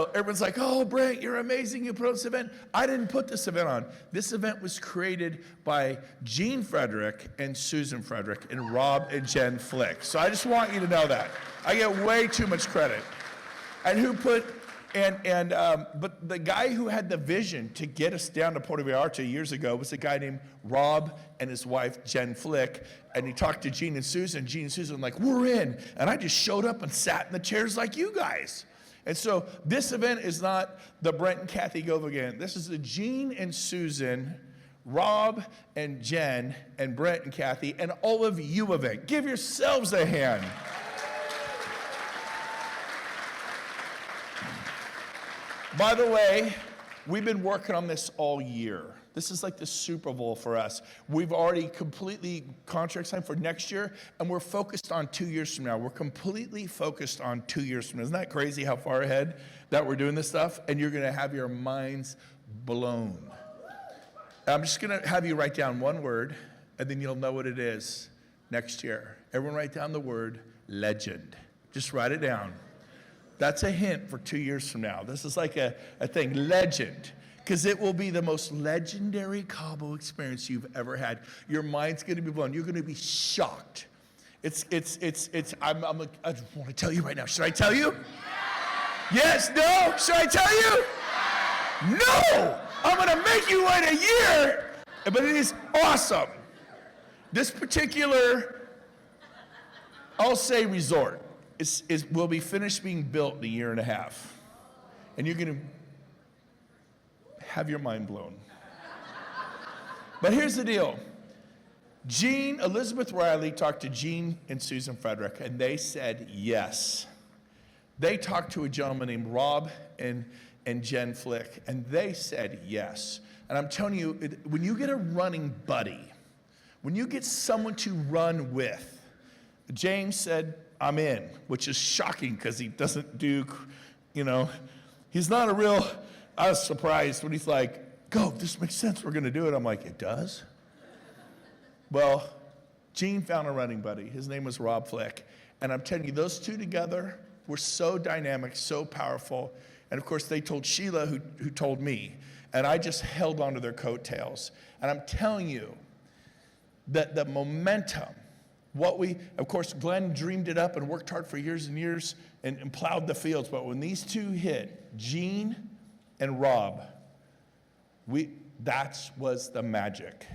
everyone's like, oh, Brent, you're amazing. You put on this event. I didn't put this event on. This event was created by Gene Frederick and Susan Frederick and Rob and Jen Flick. So I just want you to know that. I get way too much credit. And who put, but the guy who had the vision to get us down to Puerto Vallarta years ago was a guy named Rob and his wife, Jen Flick. And he talked to Gene and Susan. Gene and Susan were like, we're in. And I just showed up and sat in the chairs like you guys. And so this event is not the Brent and Kathy Gove again. This is the Gene and Susan, Rob and Jen, and Brent and Kathy, and all of you event. Give yourselves a hand. By the way, we've been working on this all year. This is like the Super Bowl for us. We've already completely contract signed for next year, and we're focused on 2 years from now. We're completely focused on 2 years from now. Isn't that crazy how far ahead that we're doing this stuff? And you're gonna have your minds blown. I'm just gonna have you write down one word, and then you'll know what it is next year. Everyone write down the word legend. Just write it down. That's a hint for 2 years from now. This is like a thing, legend. Because it will be the most legendary Cabo experience you've ever had. Your mind's gonna be blown. You're gonna be shocked. I want to tell you right now. Should I tell you? Yes, no? Should I tell you? No! I'm gonna make you wait a year, but it is awesome. This particular, I'll say resort, will be finished being built in a year and a half. And you're gonna have your mind blown. But here's the deal. Elizabeth Riley talked to Gene and Susan Frederick, and they said yes. They talked to a gentleman named Rob and Jen Flick, and they said yes. And I'm telling you, when you get a running buddy, when you get someone to run with, James said, I'm in, which is shocking because he doesn't do, he's not a real, I was surprised when he's like, go, this makes sense, we're gonna do it. I'm like, it does? Well, Gene found a running buddy. His name was Rob Flick. And I'm telling you, those two together were so dynamic, so powerful. And of course, they told Sheila, who told me. And I just held onto their coattails. And I'm telling you that the momentum, of course, Glenn dreamed it up and worked hard for years and years and plowed the fields. But when these two hit, Gene and Rob, that was the magic.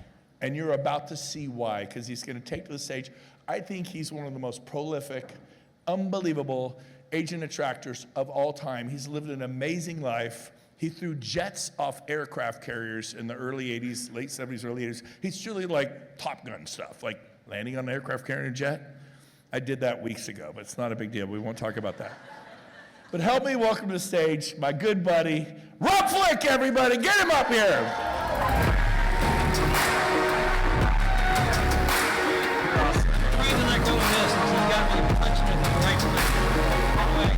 And you're about to see why, because he's going to take to the stage. I think he's one of the most prolific, unbelievable agent attractors of all time. He's lived an amazing life. He threw jets off aircraft carriers in the early 80s, late 70s, early 80s. He's truly like Top Gun stuff, like landing on an aircraft carrier jet. I did that weeks ago, but it's not a big deal. We won't talk about that. But help me welcome to the stage my good buddy, Rob Flick, everybody. Get him up here. The reason I go with this is you got me touching it the right way.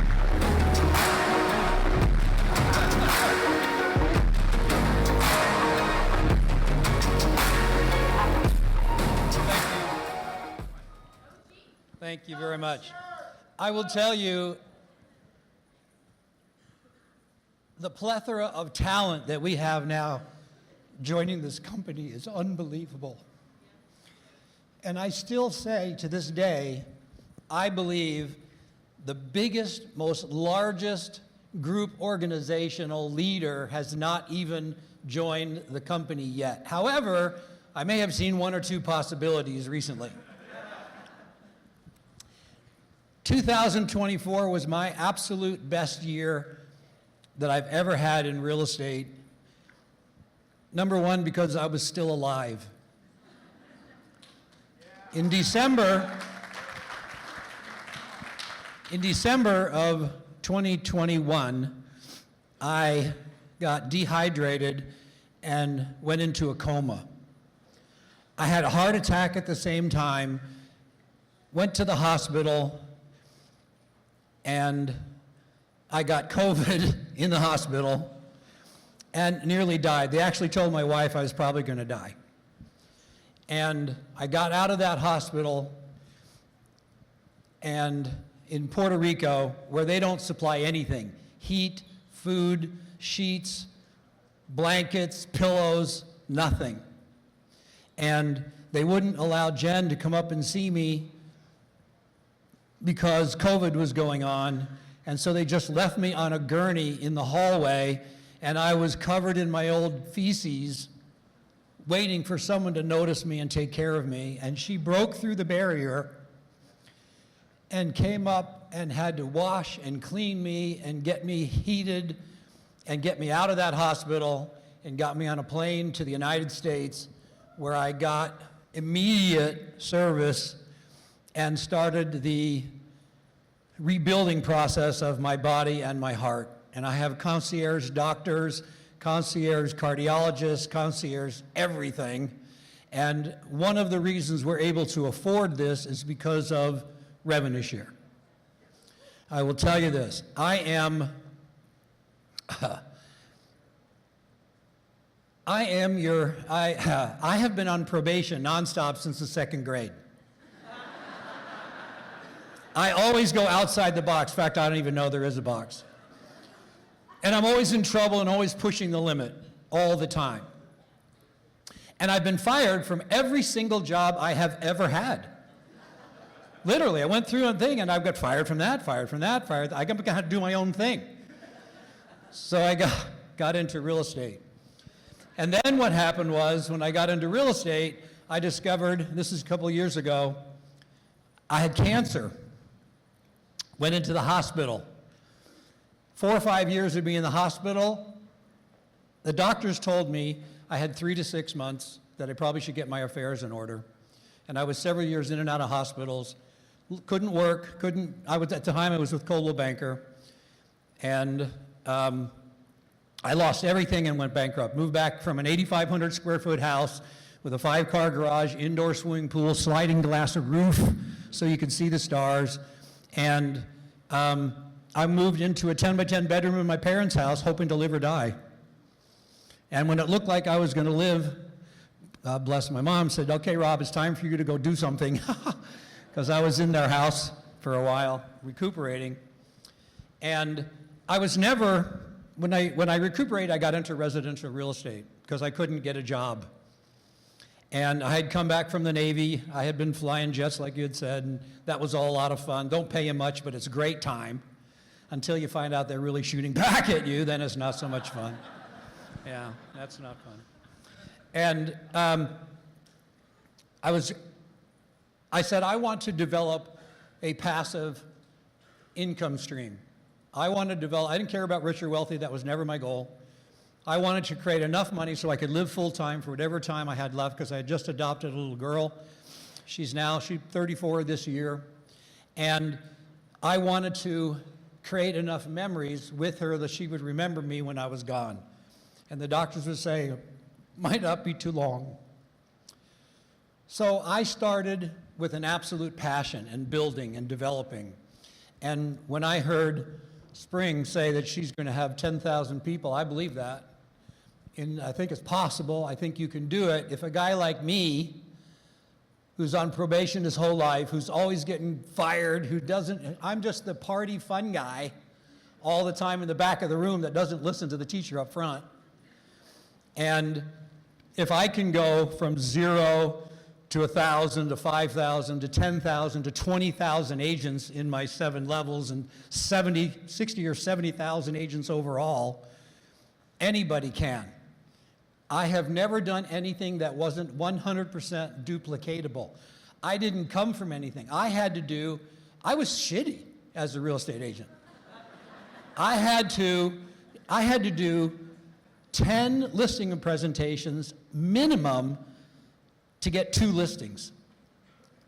Thank you very much. I will tell you, the plethora of talent that we have now joining this company is unbelievable. And I still say to this day, I believe the biggest, most largest group organizational leader has not even joined the company yet. However, I may have seen one or two possibilities recently. 2024 was my absolute best year that I've ever had in real estate. Number one, because I was still alive. In December of 2021, I got dehydrated and went into a coma. I had a heart attack at the same time, went to the hospital, and I got COVID in the hospital and nearly died. They actually told my wife I was probably going to die. And I got out of that hospital, and in Puerto Rico, where they don't supply anything, heat, food, sheets, blankets, pillows, nothing. And they wouldn't allow Jen to come up and see me because COVID was going on. And so they just left me on a gurney in the hallway, and I was covered in my old feces, waiting for someone to notice me and take care of me. And she broke through the barrier and came up and had to wash and clean me and get me heated and get me out of that hospital and got me on a plane to the United States, where I got immediate service and started the rebuilding process of my body and my heart. And I have concierge doctors, concierge cardiologists, concierge everything. And one of the reasons we're able to afford this is because of revenue share. I will tell you this, I have been on probation nonstop since the 2nd grade. I always go outside the box. In fact, I don't even know there is a box. And I'm always in trouble and always pushing the limit all the time. And I've been fired from every single job I have ever had. Literally, I went through a thing and I got fired from that, fired from that, fired. I got to do my own thing. So I got into real estate. And then what happened was, when I got into real estate, I discovered, this is a couple of years ago, I had cancer. Went into the hospital. 4 or 5 years of being in the hospital, the doctors told me I had 3 to 6 months, that I probably should get my affairs in order. And I was several years in and out of hospitals, couldn't work, at the time I was with Coldwell Banker, and I lost everything and went bankrupt. Moved back from an 8,500 square foot house with a 5-car garage, indoor swimming pool, sliding glass roof so you could see the stars. And I moved into a 10 by 10 bedroom in my parents' house, hoping to live or die. And when it looked like I was going to live, God bless, my mom said, "Okay, Rob, it's time for you to go do something," because I was in their house for a while, recuperating. And I was never, when I recuperated, I got into residential real estate because I couldn't get a job. And I had come back from the Navy. I had been flying jets, like you had said, and that was all a lot of fun. Don't pay you much, but it's a great time. Until you find out they're really shooting back at you, then it's not so much fun. Yeah, that's not fun. And I said, I want to develop a passive income stream. I didn't care about rich or wealthy, that was never my goal. I wanted to create enough money so I could live full time for whatever time I had left, because I had just adopted a little girl. She's 34 this year. And I wanted to create enough memories with her that she would remember me when I was gone. And the doctors would say, might not be too long. So I started with an absolute passion and building and developing. And when I heard Spring say that she's going to have 10,000 people, I believe that. And I think it's possible. I think you can do it. If a guy like me, who's on probation his whole life, who's always getting fired, I'm just the party fun guy all the time in the back of the room that doesn't listen to the teacher up front. And if I can go from 0 to 1,000 to 5,000 to 10,000 to 20,000 agents in my 7 levels and 60 or 70,000 agents overall, anybody can. I have never done anything that wasn't 100% duplicatable. I didn't come from anything. I was shitty as a real estate agent. I had to do 10 listing presentations minimum to get 2 listings.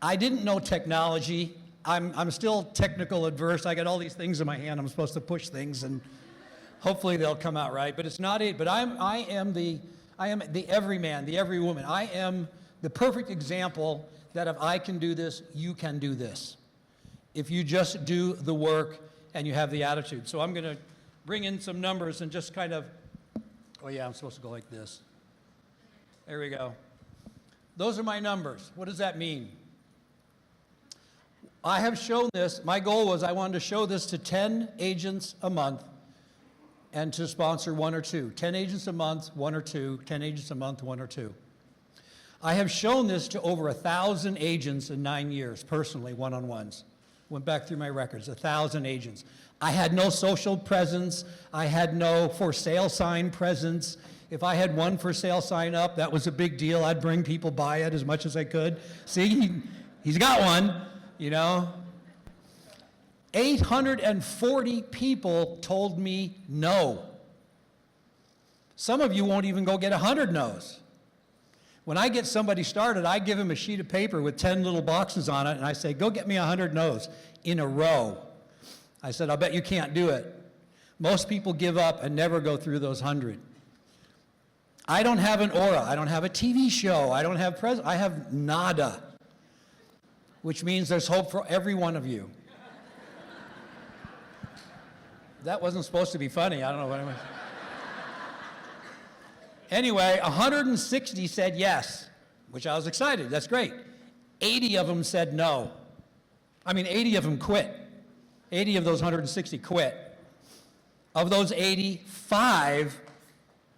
I didn't know technology. I'm still technical adverse. I got all these things in my hand. I'm supposed to push things and hopefully they'll come out right. But it's not it. But I am the everyman, the everywoman. I am the perfect example that if I can do this, you can do this. If you just do the work and you have the attitude. So I'm going to bring in some numbers and just kind of, oh yeah, I'm supposed to go like this. There we go. Those are my numbers. What does that mean? I have shown this. My goal was I wanted to show this to 10 agents a month and to sponsor 1 or 2. 10 agents a month, 1 or 2. 10 agents a month, 1 or 2. I have shown this to over 1,000 agents in 9 years, personally, one-on-ones. Went back through my records, 1,000 agents. I had no social presence. I had no for sale sign presence. If I had one for sale sign up, that was a big deal. I'd bring people by it as much as I could. See, he's got one, you know. 840 people told me no. Some of you won't even go get 100 no's. When I get somebody started, I give them a sheet of paper with 10 little boxes on it, and I say, go get me 100 no's in a row. I said, I'll bet you can't do it. Most people give up and never go through those 100. I don't have an aura. I don't have a TV show. I don't have I have nada, which means there's hope for every one of you. That wasn't supposed to be funny. I don't know what I was. Anyway, 160 said yes, which I was excited. That's great. 80 of them said no. 80 of them quit. 80 of those 160 quit. Of those 80, 5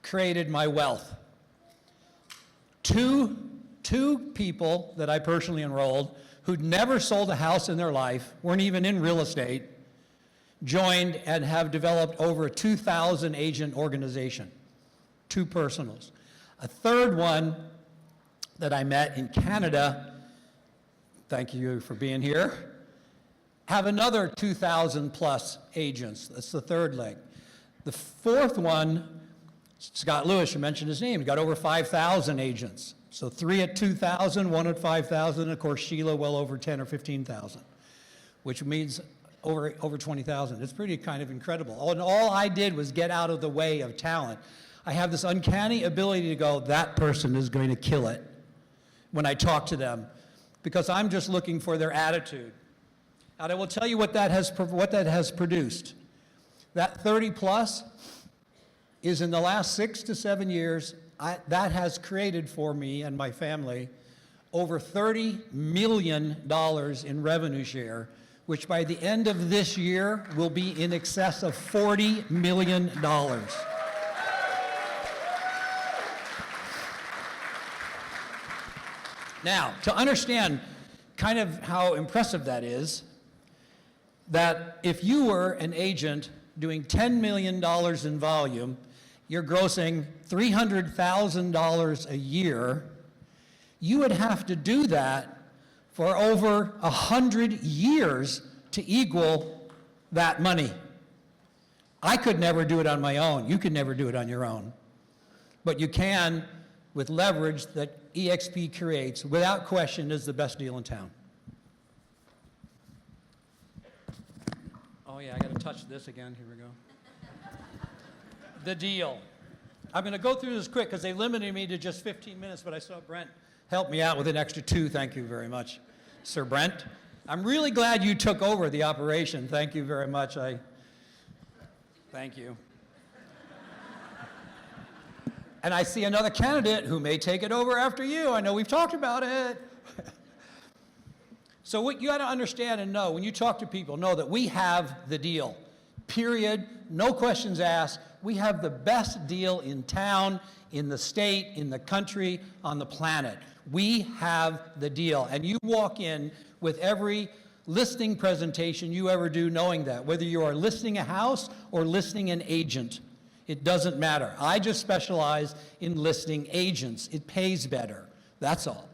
created my wealth. Two people that I personally enrolled who'd never sold a house in their life, weren't even in real estate, joined and have developed over a 2,000 agent organization. 2 personals. A third one that I met in Canada, thank you for being here, have another 2,000 plus agents. That's the third leg. The fourth one, Scott Lewis, you mentioned his name, got over 5,000 agents. So 3 at 2,000, 1 at 5,000, and of course Sheila well over 10 or 15,000, which means over 20,000. It's pretty kind of incredible. And all I did was get out of the way of talent. I have this uncanny ability to go, that person is going to kill it when I talk to them, because I'm just looking for their attitude. And I will tell you what that has produced. That 30 plus is in the last 6 to 7 years, that has created for me and my family over $30 million in revenue share, which by the end of this year will be in excess of $40 million. Now, to understand kind of how impressive that is, that if you were an agent doing $10 million in volume, you're grossing $300,000 a year, you would have to do that for over 100 years to equal that money. I could never do it on my own. You could never do it on your own. But you can with leverage that EXP creates, without question, is the best deal in town. Oh yeah, I gotta touch this again, here we go. The deal. I'm gonna go through this quick because they limited me to just 15 minutes, but I saw Brent help me out with an extra 2. Thank you very much, Sir Brent. I'm really glad you took over the operation. Thank you very much. Thank you. And I see another candidate who may take it over after you. I know we've talked about it. So what you got to understand and know, when you talk to people, know that we have the deal. Period. No questions asked. We have the best deal in town, in the state, in the country, on the planet. We have the deal. And you walk in with every listing presentation you ever do knowing that, whether you are listing a house or listing an agent. It doesn't matter. I just specialize in listing agents. It pays better. That's all.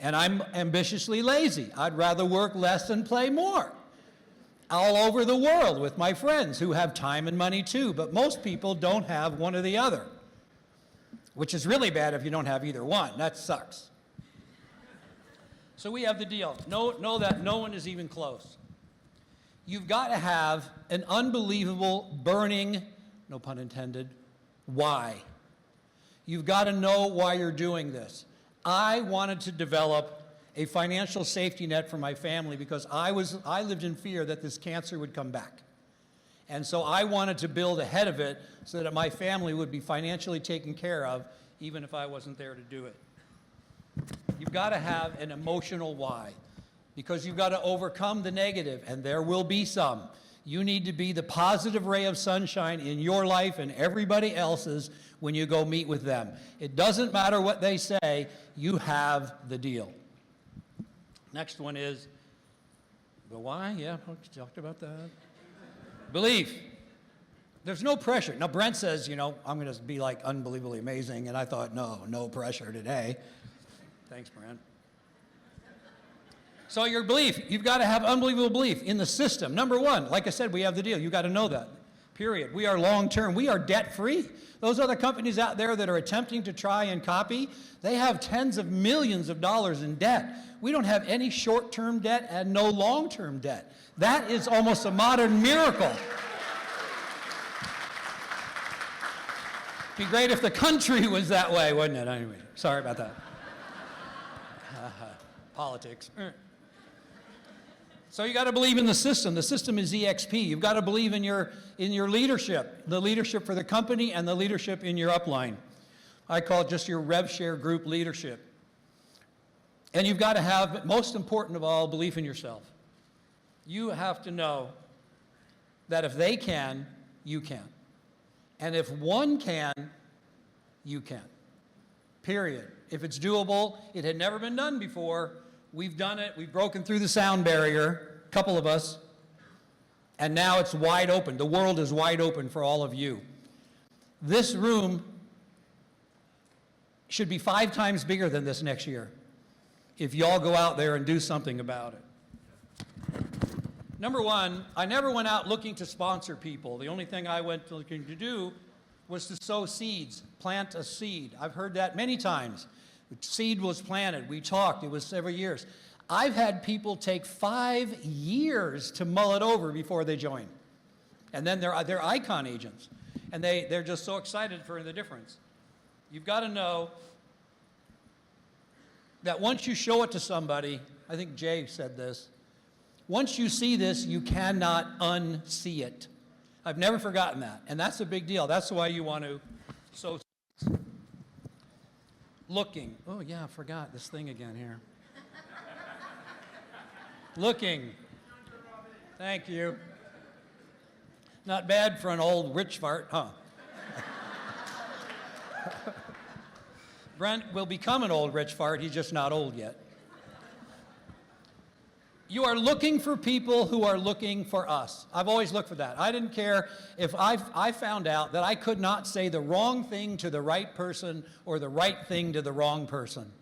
And I'm ambitiously lazy. I'd rather work less and play more. All over the world with my friends who have time and money too, but most people don't have one or the other, which is really bad if you don't have either one. That sucks. So we have the deal. Know that no one is even close. You've got to have an unbelievable burning, no pun intended, why. You've got to know why you're doing this. I wanted to develop a financial safety net for my family because I lived in fear that this cancer would come back. And so I wanted to build ahead of it so that my family would be financially taken care of even if I wasn't there to do it. You've got to have an emotional why because you've got to overcome the negative, and there will be some. You need to be the positive ray of sunshine in your life and everybody else's when you go meet with them. It doesn't matter what they say, you have the deal. Next one is the why. Yeah, we talked about that. Belief. There's no pressure. Now, Brent says, you know, I'm going to be like unbelievably amazing, and I thought, no pressure today. Thanks, Brent. So your belief, you've got to have unbelievable belief in the system. Number one, like I said, we have the deal. You've got to know that, period. We are long-term. We are debt-free. Those other companies out there that are attempting to try and copy, they have tens of millions of dollars in debt. We don't have any short-term debt and no long-term debt. That is almost a modern miracle. It'd be great if the country was that way, wouldn't it? Anyway, sorry about that. Politics. So you got to believe in the system. The system is EXP. You've got to believe in your leadership, the leadership for the company and the leadership in your upline. I call it just your rev share group leadership. And you've got to have, most important of all, belief in yourself. You have to know that if they can, you can. And if one can, you can. Period. If it's doable, it had never been done before. We've done it. We've broken through the sound barrier, a couple of us. And now it's wide open. The world is wide open for all of you. This room should be 5 times bigger than this next year if y'all go out there and do something about it. Number one, I never went out looking to sponsor people. The only thing I went looking to do was to sow seeds, plant a seed. I've heard that many times. The seed was planted. We talked. It was several years. I've had people take 5 years to mull it over before they join. And then they're icon agents. And they're just so excited for the difference. You've got to know that once you show it to somebody, I think Jay said this, once you see this, you cannot unsee it. I've never forgotten that. And that's a big deal. That's why you want to sow. Looking. Oh, yeah, I forgot this thing again here. Looking. Thank you. Not bad for an old rich fart, huh? Brent will become an old rich fart. He's just not old yet. You are looking for people who are looking for us. I've always looked for that. I didn't care if I found out that I could not say the wrong thing to the right person or the right thing to the wrong person.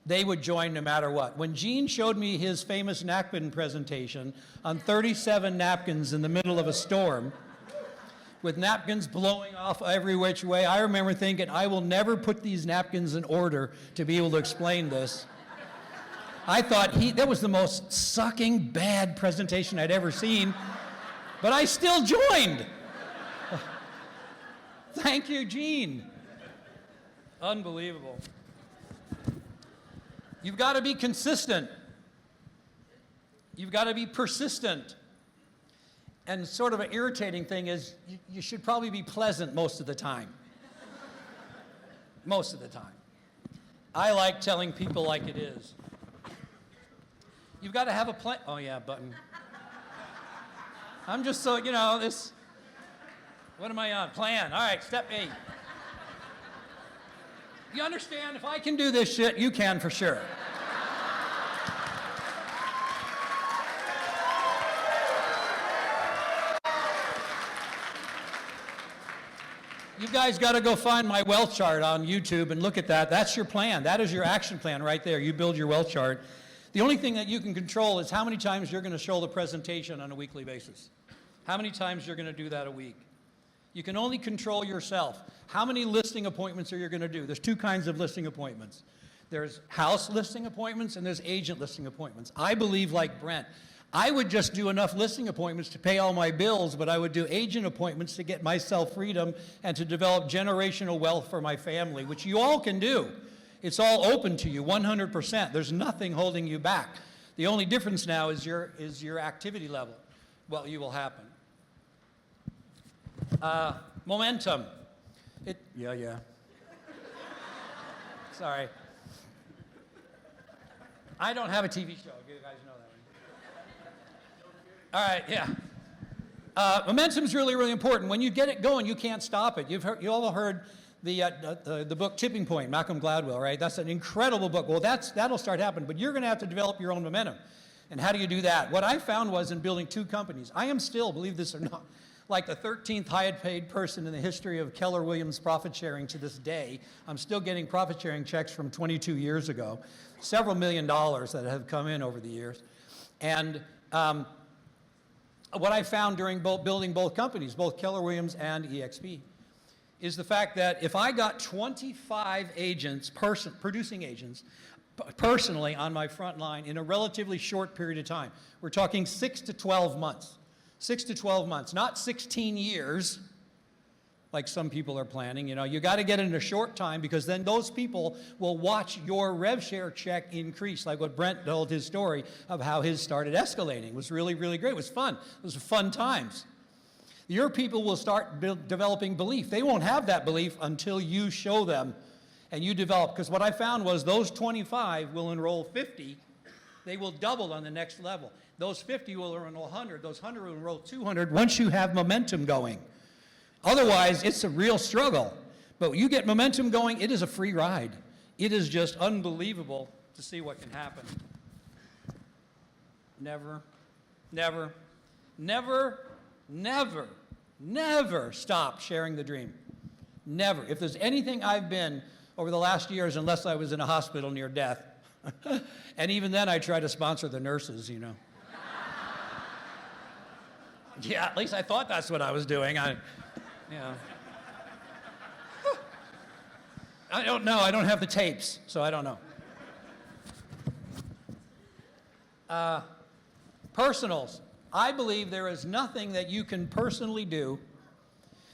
They would join no matter what. When Gene showed me his famous napkin presentation on 37 napkins in the middle of a storm, with napkins blowing off every which way, I remember thinking, I will never put these napkins in order to be able to explain this. I thought that was the most sucking bad presentation I'd ever seen, but I still joined. Thank you, Gene. Unbelievable. You've got to be consistent. You've got to be persistent. And sort of an irritating thing is you should probably be pleasant most of the time. Most of the time. I like telling people like it is. You've got to have a plan. Oh, yeah, button. I'm just so, this. What am I on? Plan. All right, step 8. You understand? If I can do this shit, you can for sure. You guys got to go find my wealth chart on YouTube and look at that. That's your plan. That is your action plan right there. You build your wealth chart. The only thing that you can control is how many times you're going to show the presentation on a weekly basis. How many times you're going to do that a week. You can only control yourself. How many listing appointments are you going to do? There's 2 kinds of listing appointments. There's house listing appointments and there's agent listing appointments. I believe like Brent. I would just do enough listing appointments to pay all my bills, but I would do agent appointments to get myself freedom and to develop generational wealth for my family, which you all can do. It's all open to you, 100%. There's nothing holding you back. The only difference now is your activity level. Well, you will happen. Momentum. Yeah. Sorry. I don't have a TV show. You guys know that. All right, yeah. Momentum's really, really important. When you get it going, you can't stop it. You all heard the book Tipping Point, Malcolm Gladwell, right? That's an incredible book. Well, that'll start happening, but you're going to have to develop your own momentum. And how do you do that? What I found was in building 2 companies, I am still, believe this or not, like the 13th highest paid person in the history of Keller Williams profit sharing to this day. I'm still getting profit sharing checks from 22 years ago, several $1 million that have come in over the years. And what I found during building both companies, both Keller Williams and EXP, is the fact that if I got 25 agents, producing agents, personally on my front line in a relatively short period of time, we're talking 6 to 12 months. 6 to 12 months, not 16 years, like some people are planning. You know, you got to get it in a short time, because then those people will watch your rev share check increase, like what Brent told his story of how his started escalating. It was really, really great. It was fun. It was fun times. Your people will start developing belief. They won't have that belief until you show them and you develop. Because what I found was those 25 will enroll 50. They will double on the next level. Those 50 will enroll 100. Those 100 will enroll 200 once you have momentum going. Otherwise, it's a real struggle. But when you get momentum going, it is a free ride. It is just unbelievable to see what can happen. Never, never, never, never, never stop sharing the dream. Never. If there's anything I've been over the last years, unless I was in a hospital near death, and even then I try to sponsor the nurses, you know. Yeah, at least I thought that's what I was doing. I don't know. I don't have the tapes, so I don't know. Personals. I believe there is nothing that you can personally do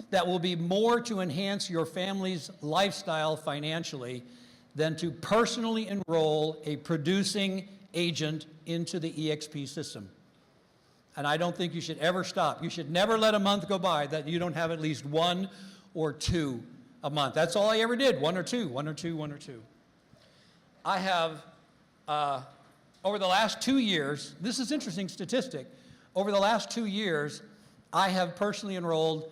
that will be more to enhance your family's lifestyle financially than to personally enroll a producing agent into the EXP system. And I don't think you should ever stop. You should never let a month go by that you don't have at least 1 or 2 a month. That's all I ever did, 1 or 2, 1 or 2, 1 or 2. I have, over the last 2 years, this is interesting statistic, over the last 2 years, I have personally enrolled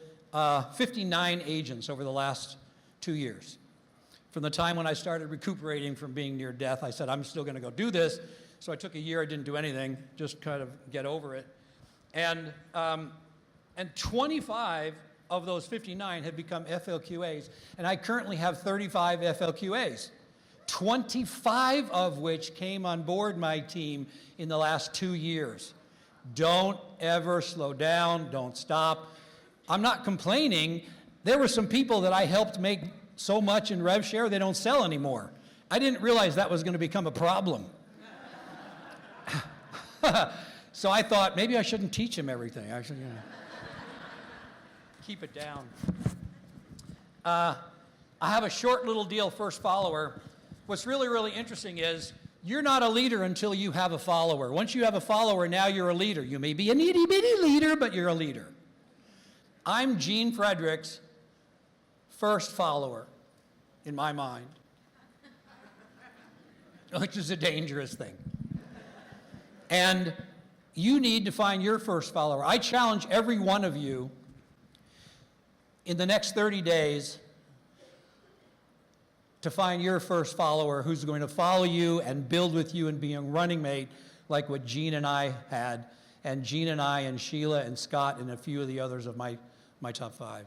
59 agents over the last 2 years. From the time when I started recuperating from being near death, I said, I'm still going to go do this. So I took a year, I didn't do anything, just kind of get over it. And 25 of those 59 have become FLQAs, and I currently have 35 FLQAs, 25 of which came on board my team in the last 2 years. Don't ever slow down, don't stop. I'm not complaining. There were some people that I helped make so much in rev share they don't sell anymore. I didn't realize that was going to become a problem. So I thought maybe I shouldn't teach him everything. Actually, keep it down. I have a short little deal, first follower. What's really, really interesting is you're not a leader until you have a follower. Once you have a follower, now you're a leader. You may be an itty-bitty leader, but you're a leader. I'm Gene Frederick's first follower in my mind, which is a dangerous thing. And you need to find your first follower. I challenge every one of you in the next 30 days to find your first follower who's going to follow you and build with you and be a running mate like what Gene and I had, and Gene and I and Sheila and Scott and a few of the others of my top 5.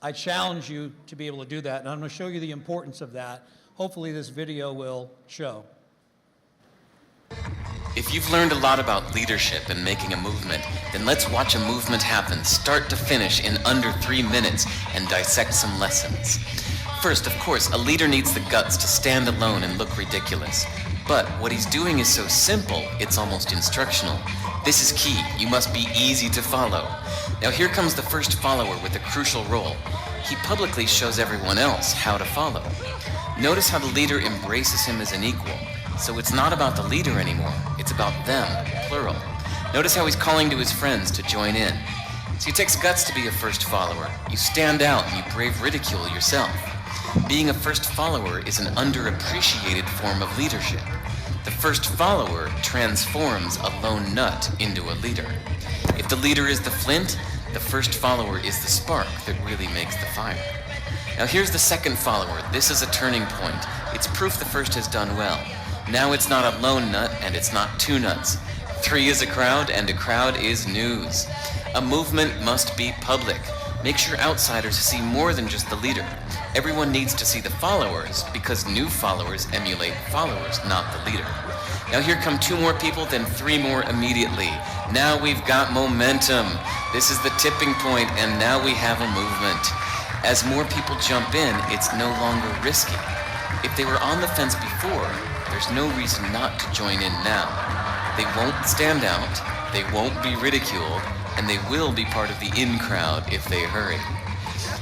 I challenge you to be able to do that, and I'm going to show you the importance of that. Hopefully this video will show. If you've learned a lot about leadership and making a movement, then let's watch a movement happen start to finish in under 3 minutes and dissect some lessons. First, of course, a leader needs the guts to stand alone and look ridiculous. But what he's doing is so simple, it's almost instructional. This is key. You must be easy to follow. Now here comes the first follower with a crucial role. He publicly shows everyone else how to follow. Notice how the leader embraces him as an equal. So it's not about the leader anymore, it's about them, plural. Notice how he's calling to his friends to join in. So it takes guts to be a first follower. You stand out and you brave ridicule yourself. Being a first follower is an underappreciated form of leadership. The first follower transforms a lone nut into a leader. If the leader is the flint, the first follower is the spark that really makes the fire. Now here's the second follower. This is a turning point. It's proof the first has done well. Now it's not a lone nut, and it's not two nuts. 3 is a crowd, and a crowd is news. A movement must be public. Make sure outsiders see more than just the leader. Everyone needs to see the followers, because new followers emulate followers, not the leader. Now here come 2 more people, then 3 more immediately. Now we've got momentum. This is the tipping point, and now we have a movement. As more people jump in, it's no longer risky. If they were on the fence before, there's no reason not to join in now. They won't stand out, they won't be ridiculed, and they will be part of the in crowd if they hurry.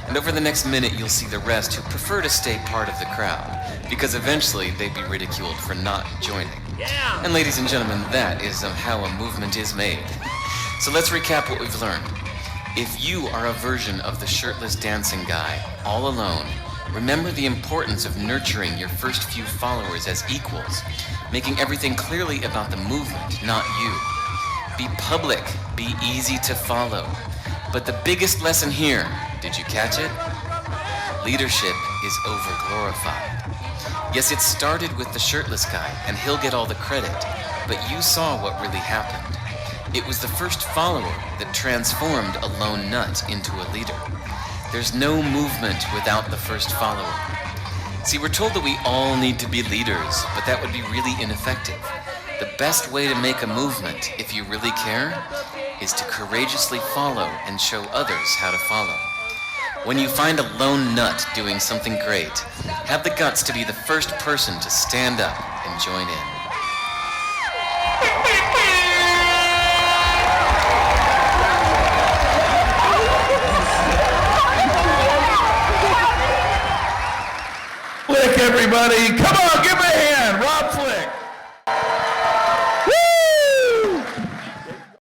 And over the next minute, you'll see the rest who prefer to stay part of the crowd, because eventually they'd be ridiculed for not joining. Yeah. And ladies and gentlemen, that is how a movement is made. So let's recap what we've learned. If you are a version of the shirtless dancing guy, all alone, remember the importance of nurturing your first few followers as equals, making everything clearly about the movement, not you. Be public, be easy to follow. But the biggest lesson here, did you catch it? Leadership is over-glorified. Yes, it started with the shirtless guy, and he'll get all the credit, but you saw what really happened. It was the first follower that transformed a lone nut into a leader. There's no movement without the first follower. See, we're told that we all need to be leaders, but that would be really ineffective. The best way to make a movement, if you really care, is to courageously follow and show others how to follow. When you find a lone nut doing something great, have the guts to be the first person to stand up and join in. Lick, everybody. Come on, give